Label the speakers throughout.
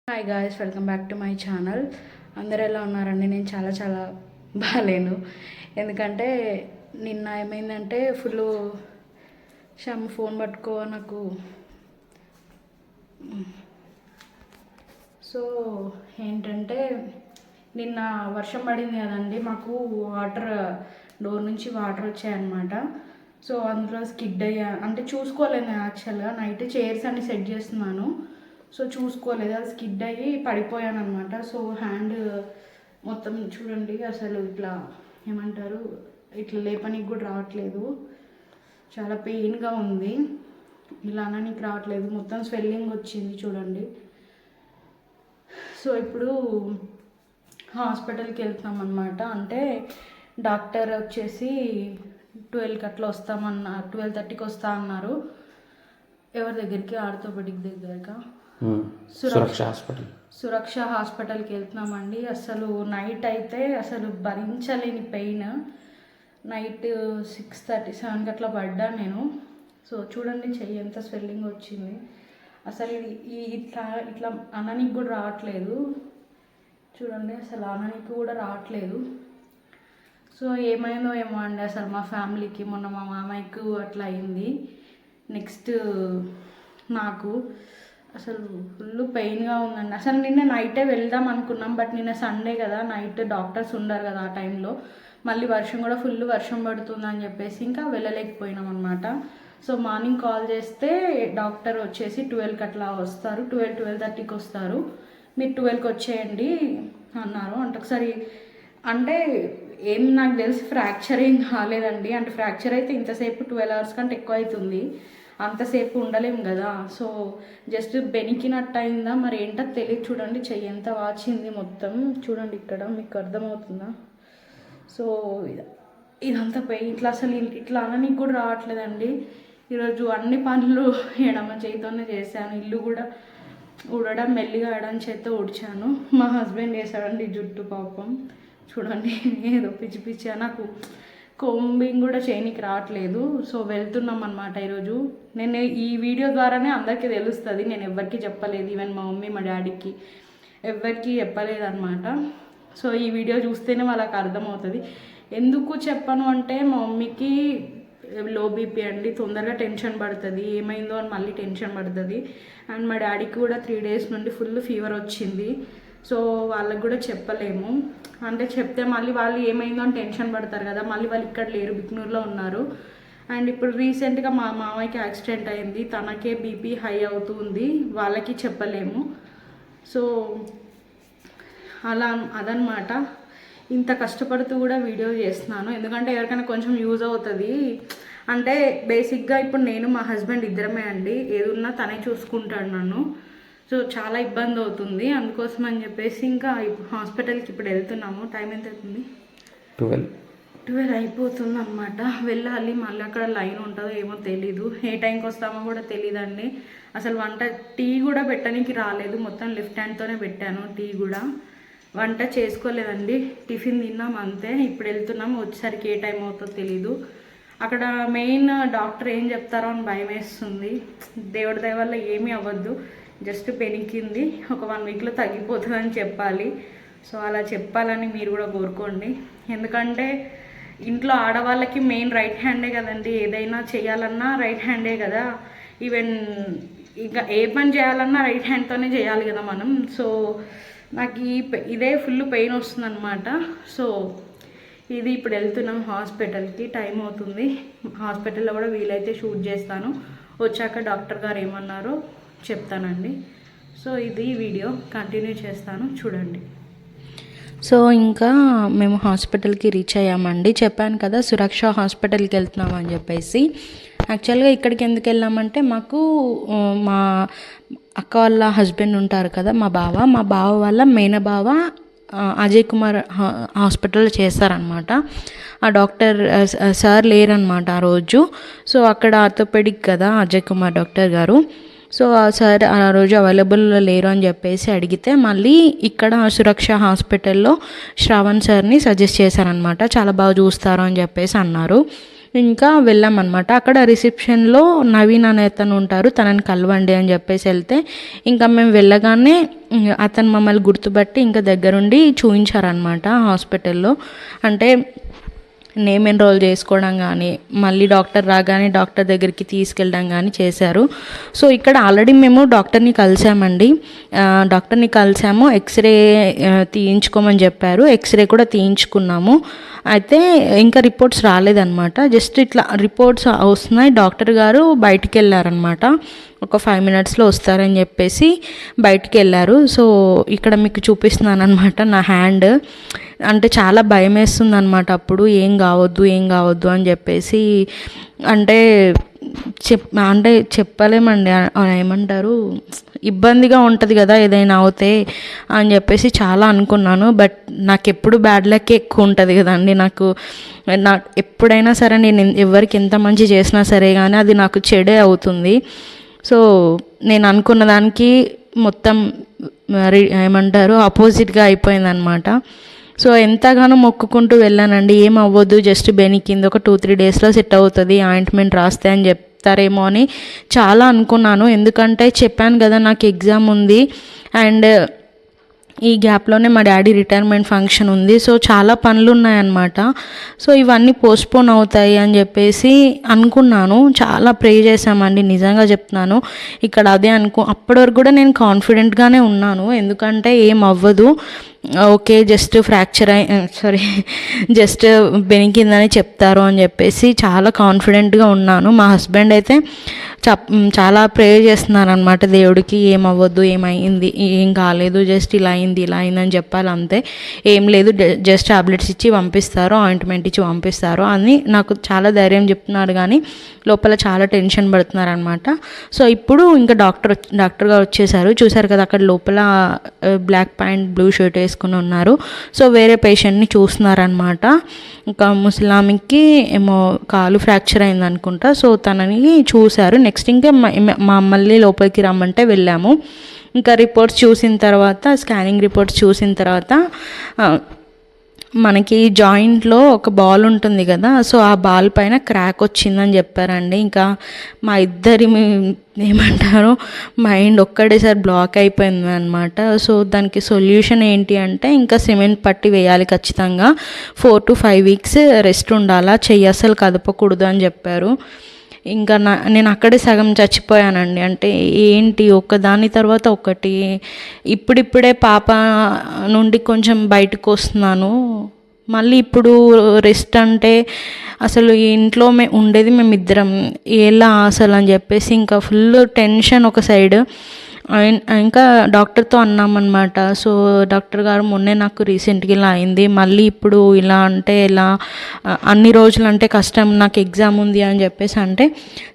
Speaker 1: Hi guys, welcome back to my channel. అందరు ఎలా ఉన్నారండి? నేను చాలా చాలా బాగాలేను. ఎందుకంటే నిన్న ఏమైందంటే ఫుల్ ఫోన్ పట్టుకో నాకు. సో ఏంటంటే నిన్న వర్షం పడింది కదండి, మాకు వాటర్ డోర్ నుంచి వాటర్ వచ్చాయన్నమాట. సో అందులో స్కిడ్ అయ్యా, అంటే చూసుకోలేను యాక్చువల్గా. నైట్ చైర్స్ అన్ని సెట్ చేస్తున్నాను, సో చూసుకోలేదు, అది స్కిడ్ అయ్యి పడిపోయాను అనమాట. సో హ్యాండ్ మొత్తం చూడండి, అసలు ఇట్లా ఏమంటారు, ఇట్లా లేపనికి కూడా రావట్లేదు. చాలా పెయిన్గా ఉంది, ఇలా అనడానికి రావట్లేదు. మొత్తం స్వెల్లింగ్ వచ్చింది చూడండి. సో ఇప్పుడు హాస్పిటల్కి వెళ్తున్నాం అనమాట. అంటే డాక్టర్ వచ్చేసి 12కి అట్లా వస్తామన్నారు, 12:30కి వస్తా అన్నారు. ఎవరి దగ్గరికి? ఆర్థోపెడిక్ దగ్గరగా, సురక్ష హాస్పిటల్కి వెళ్తున్నామండి. అసలు నైట్ అయితే అసలు భరించలేని పెయిన్. నైట్ 6:37కి అట్లా పడ్డా నేను. సో చూడండి, చెయ్యి ఎంత స్వెల్లింగ్ వచ్చింది. అసలు ఇట్లా ఇట్లా అననికి కూడా రావట్లేదు చూడండి, అసలు అననికి కూడా రావట్లేదు. సో ఏమైందో ఏమో అండి, అసలు మా ఫ్యామిలీకి మొన్న మా మామయ్యకు అట్లా అయింది. నెక్స్ట్ నాకు అసలు ఫుల్ పెయిన్గా ఉందండి. అసలు నిన్న నైటే వెళ్దాం అనుకున్నాం, బట్ నిన్న సండే కదా, నైట్ డాక్టర్స్ ఉండరు కదా ఆ టైంలో. మళ్ళీ వర్షం కూడా ఫుల్ వర్షం పడుతుందని చెప్పేసి ఇంకా వెళ్ళలేకపోయినాం అనమాట. సో మార్నింగ్ కాల్ చేస్తే డాక్టర్ వచ్చేసి 12కి అట్లా వస్తారు, 12:30కి వస్తారు, మీరు 12కి వచ్చేయండి అన్నారు. అంటే ఒకసారి అంటే ఏం నాకు తెలిసి ఫ్రాక్చర్ ఏం కాలేదండి. అంటే ఫ్రాక్చర్ అయితే ఇంతసేపు 12 hours కంటే ఎక్కువ అవుతుంది, అంతసేపు ఉండలేము కదా. సో జస్ట్ బెనికినట్టు అయిందా మరి ఏంటో తెలియదు. చూడండి చెయ్యి ఎంత వాచింది మొత్తం, చూడండి ఇక్కడ మీకు అర్థమవుతుందా. సో ఇదంతా పెయిన్, ఇట్లా అసలు ఇట్లా అననికి కూడా రావట్లేదండి. ఈరోజు అన్ని పనులు ఎడమ చేతితోనే చేశాను. ఇల్లు కూడా ఊడడం, మెల్లిగా ఎడమ చేతితో ఊడ్చాను. మా హస్బెండ్ వేసాడండి జుట్టు, పాపం చూడండి ఏదో పిచ్చి పిచ్చి. నాకు కోంబింగ్ కూడా చేయనికి రావట్లేదు. సో వెళ్తున్నాం అనమాట ఈరోజు. నేను ఈ వీడియో ద్వారానే అందరికీ తెలుస్తుంది, నేను ఎవరికి చెప్పలేదు, ఈవెన్ మా మమ్మీ మా డాడీకి ఎవరికి చెప్పలేదు అనమాట. సో ఈ వీడియో చూస్తేనే వాళ్ళకి అర్థమవుతుంది. ఎందుకు చెప్పను అంటే, మా మమ్మీకి లో బీపీ అండి, తొందరగా టెన్షన్ పడుతుంది, ఏమైందో అని మళ్ళీ టెన్షన్ పడుతుంది. అండ్ మా డాడీకి కూడా 3 days నుండి ఫుల్ ఫీవర్ వచ్చింది. సో వాళ్ళకి కూడా చెప్పలేము, అంటే చెప్తే మళ్ళీ వాళ్ళు ఏమైందో అని టెన్షన్ పడతారు కదా. మళ్ళీ వాళ్ళు ఇక్కడ లేరు, బిక్నూరులో ఉన్నారు. అండ్ ఇప్పుడు రీసెంట్గా మా మామయ్యకి యాక్సిడెంట్ అయింది, తనకే బీపీ హై అవుతుంది, వాళ్ళకి చెప్పలేము. సో అలా అదనమాట. ఇంత కష్టపడుతూ కూడా వీడియో చేస్తున్నాను, ఎందుకంటే ఎవరికైనా కొంచెం యూజ్ అవుతుంది. అంటే బేసిక్గా ఇప్పుడు నేను మా హస్బెండ్ ఇద్దరమే అండి, ఏదున్నా తనే చూసుకుంటాడు నన్ను. సో చాలా ఇబ్బంది అవుతుంది, అందుకోసం అని చెప్పేసి ఇంకా హాస్పిటల్కి ఇప్పుడు వెళ్తున్నాము. టైం ఎంత అవుతుంది? 12 అయిపోతుంది అనమాట. వెళ్ళాలి, మళ్ళీ అక్కడ లైన్ ఉంటుందో ఏమో తెలీదు, ఏ టైంకి వస్తామో కూడా తెలియదండి. అసలు వంట టీ కూడా పెట్టడానికి రాలేదు, మొత్తం లెఫ్ట్ హ్యాండ్తోనే పెట్టాను. టీ కూడా వంట చేసుకోలేదండి, టిఫిన్ తిన్నాం అంతే. ఇప్పుడు వెళ్తున్నాము, వచ్చేసరికి ఏ టైం అవుతుందో తెలీదు. అక్కడ మెయిన్ డాక్టర్ ఏం చెప్తారో అని భయం వేస్తుంది. దేవుడి దయ వల్ల ఏమీ అవ్వద్దు, జస్ట్ పెనికింది, ఒక 1 weekలో తగ్గిపోతుందని చెప్పాలి. సో అలా చెప్పాలని మీరు కూడా కోరుకోండి, ఎందుకంటే ఇంట్లో ఆడవాళ్ళకి మెయిన్ రైట్ హ్యాండే కదండి, ఏదైనా చేయాలన్నా రైట్ హ్యాండే కదా. ఈవెన్ ఇంకా ఏ పని చేయాలన్నా రైట్ హ్యాండ్తోనే చేయాలి కదా మనం. సో నాకు ఇదే ఫుల్ పెయిన్ వస్తుందన్నమాట. సో ఇది ఇప్పుడు వెళ్తున్నాం హాస్పిటల్కి, టైం అవుతుంది. హాస్పిటల్లో కూడా వీలైతే షూట్ చేస్తాను, వచ్చాక డాక్టర్ గారు ఏమన్నారో చెప్తానండి. సో ఇది వీడియో కంటిన్యూ చేస్తాను, చూడండి. సో ఇంకా మేము హాస్పిటల్కి రీచ్ అయ్యామండి. చెప్పాను కదా సురక్ష హాస్పిటల్కి వెళ్తున్నామని చెప్పేసి. యాక్చువల్గా ఇక్కడికి ఎందుకు వెళ్ళామంటే, మాకు మా అక్క వాళ్ళ హస్బెండ్ ఉంటారు కదా, మా బావ వాళ్ళ మేనబావ అజయ్ కుమార్ హాస్పిటల్లో చేస్తారనమాట. ఆ డాక్టర్ సార్ లేరనమాట ఆ రోజు. సో అక్కడ ఆర్థోపెడిక్ కదా అజయ్ కుమార్ డాక్టర్ గారు. సో సార్ ఆ రోజు అవైలబుల్ లేరు అని చెప్పేసి అడిగితే, మళ్ళీ ఇక్కడ సురక్ష హాస్పిటల్లో శ్రావణ్ సార్ని సజెస్ట్ చేశారనమాట. చాలా బాగా చూస్తారు అని చెప్పేసి అన్నారు. ఇంకా వెళ్ళామన్నమాట. అక్కడ రిసెప్షన్లో నవీన్ అనే అతను ఉంటారు, తనని కలవండి అని చెప్పేసి వెళ్తే ఇంకా మేము వెళ్ళగానే అతను మమ్మల్ని గుర్తుపట్టి ఇంకా దగ్గరుండి చూపించారనమాట హాస్పిటల్లో. అంటే నేమ్ ఎన్రోల్ చేసుకోవడం కానీ, మళ్ళీ డాక్టర్ రాగానే డాక్టర్ దగ్గరికి తీసుకెళ్ళడం కానీ చేశారు. సో ఇక్కడ ఆల్రెడీ మేము డాక్టర్ని కలిసామండి. డాక్టర్ని కలిసాము, ఎక్స్రే తీయించుకోమని చెప్పారు. ఎక్స్రే కూడా తీయించుకున్నాము. అయితే ఇంకా రిపోర్ట్స్ రాలేదన్నమాట. జస్ట్ ఇట్లా రిపోర్ట్స్ వస్తున్నాయి, డాక్టర్ గారు బయటికి వెళ్ళారనమాట. ఒక 5 మినిట్స్లో వస్తారని చెప్పేసి బయటికి వెళ్ళారు. సో ఇక్కడ మీకు చూపిస్తున్నాను అనమాట నా హ్యాండ్. అంటే చాలా భయం వేస్తుంది అనమాట అప్పుడు, ఏం కావద్దు అని చెప్పేసి. అంటే చెప్పలేమండి, ఏమంటారు, ఇబ్బందిగా ఉంటుంది కదా ఏదైనా అవుతే అని చెప్పేసి చాలా అనుకున్నాను. బట్ నాకు ఎప్పుడు బ్యాడ్ లక్ ఎక్కువ ఉంటుంది కదండి. నాకు ఎప్పుడైనా సరే నేను ఎవరికి ఎంత మంచి చేసినా సరే కానీ అది నాకు చెడే అవుతుంది. సో నేను అనుకున్న దానికి మొత్తం ఏమంటారు ఆపోజిట్గా అయిపోయిందనమాట. సో ఎంతగానో మొక్కుకుంటూ వెళ్ళానండి, ఏం అవ్వద్దు, జస్ట్ బెనికింది, ఒక 2-3 డేస్లో సెట్ అవుతుంది, ఆయింట్మెంట్ రాస్తే అని చెప్తారేమో అని చాలా అనుకున్నాను. ఎందుకంటే చెప్పాను కదా నాకు ఎగ్జామ్ ఉంది, అండ్ ఈ గ్యాప్లోనే మా డాడీ రిటైర్మెంట్ ఫంక్షన్ ఉంది. సో చాలా పనులు ఉన్నాయన్నమాట. సో ఇవన్నీ పోస్ట్పోన్ అవుతాయి అని చెప్పేసి అనుకున్నాను. చాలా ప్రే చేశామండి, నిజంగా చెప్తున్నాను. ఇక్కడ అదే అప్పటి వరకు కూడా నేను కాన్ఫిడెంట్గానే ఉన్నాను, ఎందుకంటే ఏం అవ్వదు, ఓకే జస్ట్ జస్ట్ బెనికిందని చెప్తారు అని చెప్పేసి చాలా కాన్ఫిడెంట్గా ఉన్నాను. మా హస్బెండ్ అయితే చాలా ప్రే చేస్తున్నారు అనమాట దేవుడికి, ఏమవ్వద్దు, ఏం కాలేదు, జస్ట్ ఇలా అయిందని చెప్పాలి అంతే, ఏం లేదు, జస్ట్ టాబ్లెట్స్ ఇచ్చి పంపిస్తారు, ఆయింట్మెంట్ ఇచ్చి పంపిస్తారు అని నాకు చాలా ధైర్యం చెప్తున్నారు. కానీ లోపల చాలా టెన్షన్ పడుతున్నారు అనమాట. సో ఇప్పుడు ఇంకా డాక్టర్ గారు వచ్చేసారు. చూసారు కదా అక్కడ లోపల బ్లాక్ ప్యాంట్ బ్లూ షర్ట్ వేసుకుని ఉన్నారు. సో వేరే పేషెంట్ని చూస్తున్నారనమాట. ఇంకా ముసలామికి ఏమో కాలు ఫ్రాక్చర్ అయింది అనుకుంటా. సో తనని చూశారు. నెక్స్ట్ ఇంకా మళ్ళీ లోపలికి రమ్మంటే వెళ్ళాము. ఇంకా రిపోర్ట్స్ చూసిన తర్వాత, స్కానింగ్ రిపోర్ట్స్ చూసిన తర్వాత మనకి జాయింట్లో ఒక బాల్ ఉంటుంది కదా, సో ఆ బాల్ పైన క్రాక్ వచ్చిందని చెప్పారండి. ఇంకా మా ఇద్దరి ఏమంటారు మైండ్ ఒక్కడేసారి బ్లాక్ అయిపోయింది అనమాట. సో దానికి సొల్యూషన్ ఏంటి అంటే ఇంకా సిమెంట్ పట్టి వేయాలి ఖచ్చితంగా, 4 to 5 weeks రెస్ట్ ఉండాలా, చెయ్యి అసలు కదపకూడదు అని చెప్పారు. ఇంకా నేను అక్కడే సగం చచ్చిపోయానండి. అంటే ఏంటి ఒకదాని తర్వాత ఒకటి, ఇప్పుడిప్పుడే పాప నుండి కొంచెం బయటకు వస్తున్నాను, మళ్ళీ ఇప్పుడు రెస్ట్ అంటే అసలు ఇంట్లో ఉండేది మేమిద్దరం, ఎలా అసలు అని చెప్పేసి ఇంకా ఫుల్ టెన్షన్ ఒక సైడ్. ఇంకా డాక్టర్తో అన్నామన్నమాట. సో డాక్టర్ గారు మొన్నే నాకు రీసెంట్గా ఇలా అయింది, మళ్ళీ ఇప్పుడు ఇలా అంటే ఎలా, అన్ని రోజులు అంటే కష్టం, నాకు ఎగ్జామ్ ఉంది అని చెప్పేసి అంటే,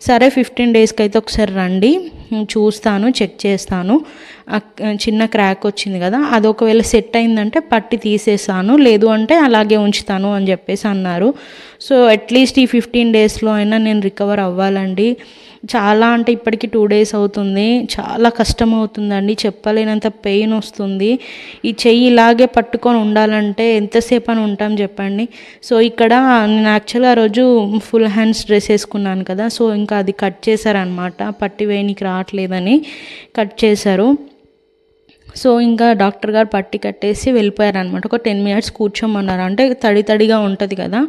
Speaker 1: సరే 15 daysకి అయితే ఒకసారి రండి, చూస్తాను, చెక్ చేస్తాను, చిన్న క్రాక్ వచ్చింది కదా అది ఒకవేళ సెట్ అయిందంటే పట్టి తీసేస్తాను, లేదు అంటే అలాగే ఉంచుతాను అని చెప్పేసి అన్నారు. సో అట్లీస్ట్ ఈ 15 daysలో అయినా నేను రికవర్ అవ్వాలండి. చాలా అంటే ఇప్పటికి 2 days అవుతుంది, చాలా కష్టం అవుతుందండి, చెప్పలేనంత పెయిన్ వస్తుంది. ఈ చెయ్యి ఇలాగే పట్టుకొని ఉండాలంటే ఎంతసేపు అని ఉంటాం చెప్పండి. సో ఇక్కడ నేను యాక్చువల్గా ఆ రోజు ఫుల్ హ్యాండ్స్ డ్రెస్ వేసుకున్నాను కదా, సో ఇంకా అది కట్ చేశారనమాట, పట్టి వేయనికి రావట్లేదని కట్ చేశారు. సో ఇంకా డాక్టర్ గారు పట్టి కట్టేసి వెళ్ళిపోయారనమాట. ఒక 10 minutes కూర్చోమన్నారు, అంటే తడిగా ఉంటుంది కదా,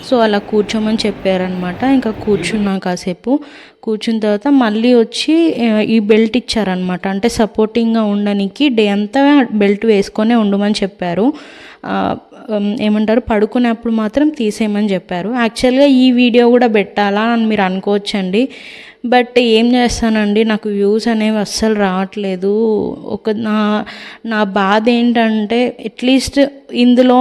Speaker 1: సో అలా కూర్చోమని చెప్పారనమాట. ఇంకా కూర్చున్నా, కాసేపు కూర్చున్న తర్వాత మళ్ళీ వచ్చి ఈ బెల్ట్ ఇచ్చారనమాట, అంటే సపోర్టింగ్గా ఉండడానికి డే అంతా బెల్ట్ వేసుకొనే ఉండమని చెప్పారు. ఏమంటారు పడుకునేప్పుడు మాత్రం తీసేయమని చెప్పారు. యాక్చువల్గా ఈ వీడియో కూడా పెట్టాలా అని మీరు అనుకోవచ్చండి, బట్ ఏం చేస్తానండి, నాకు వ్యూస్ అనేవి అస్సలు రావట్లేదు. నా బాధ ఏంటంటే అట్లీస్ట్ ఇందులో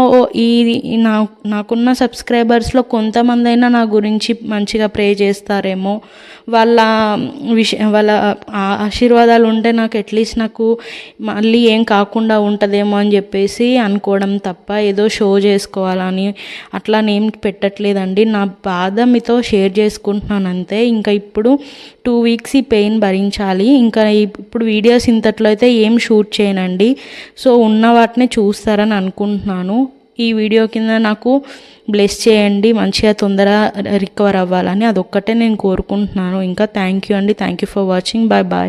Speaker 1: నాకున్న సబ్స్క్రైబర్స్లో కొంతమంది అయినా నా గురించి మంచిగా ప్రే చేస్తారేమో, వాళ్ళ ఆశీర్వాదాలు ఉంటే నాకు అట్లీస్ట్ నాకు మళ్ళీ ఏం కాకుండా ఉంటుందేమో అని చెప్పేసి అనుకోవడం తప్ప ఏదో షో చేసుకోవాలని అట్లా నేమ్ పెట్టట్లేదండి. నా బాధ మీతో షేర్ చేసుకుంటున్నాను అంతే. ఇంకా ఇప్పుడు 2 weeks ఈ పెయిన్ భరించాలి. ఇంకా ఇప్పుడు వీడియోస్ ఇంతట్లో అయితే ఏం షూట్ చేయనండి, సో ఉన్న వాటినే చూస్తారని అనుకుంటున్నాను. ఈ వీడియో కింద నాకు బ్లెస్ చేయండి, మంచిగా తొందరగా రికవర్ అవ్వాలని, అదొక్కటే నేను కోరుకుంటున్నాను. ఇంకా థ్యాంక్ యూ అండి. Thank you for watching. Bye bye.